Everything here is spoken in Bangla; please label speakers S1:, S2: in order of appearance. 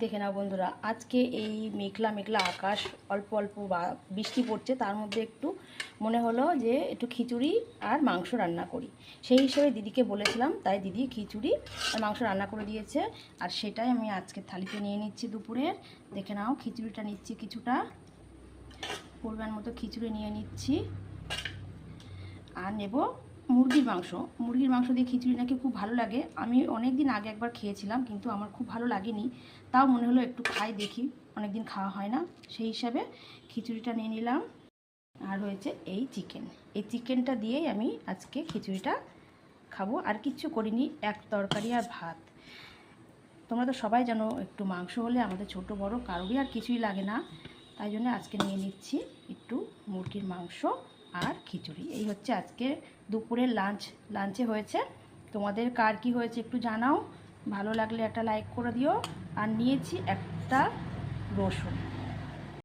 S1: দেখে নাও বন্ধুরা, আজকে এই মেঘলা মেঘলা আকাশ, অল্প অল্প বৃষ্টি পড়ছে, তার মধ্যে একটু মনে হলো যে একটু খিচুড়ি আর মাংস রান্না করি। সেই হিসেবে দিদিকে বলেছিলাম, তাই দিদি খিচুড়ি আর মাংস রান্না করে দিয়েছে। আর সেটাই আমি আজকে থালিতে নিয়ে নিচ্ছি দুপুরের। দেখে নাও, খিচুড়িটা নিচ্ছি কিছুটা, পরিমাণ মতো খিচুড়ি নিয়ে নিচ্ছি। আর নেব মুরগির মাংস দিয়ে খিচুড়ি নাকি খুব ভালো লাগে। আমি অনেক দিন আগে একবার খেয়েছিলাম, কিন্তু আমার খুব ভালো লাগেনি। তাও মনে হলো একটু খাই দেখি, অনেক দিন খাওয়া হয় না, সেই হিসাবে খিচুড়িটা নিয়ে নিলাম। আর হয়েছে এই চিকেনটা দিয়েই আমি আজকে খিচুড়িটা খাবো। আর কিচ্ছু করিনি, এক তরকারি আর ভাত। তোমরা তো সবাই জানো, একটু মাংস হলে আমাদের ছোট বড় কারোরই আর কিছুই লাগে না। তাই জন্য আজকে নিয়ে নিচ্ছি একটু মুরগির মাংস আর খিচুড়ি। এই হচ্ছে আজকে দুপুরের লাঞ্চে হয়েছে। তোমাদের কার কি হয়েছে একটু জানাও, ভালো লাগলে একটা লাইক করে দিও। আর নিয়েছি একটা রসুন,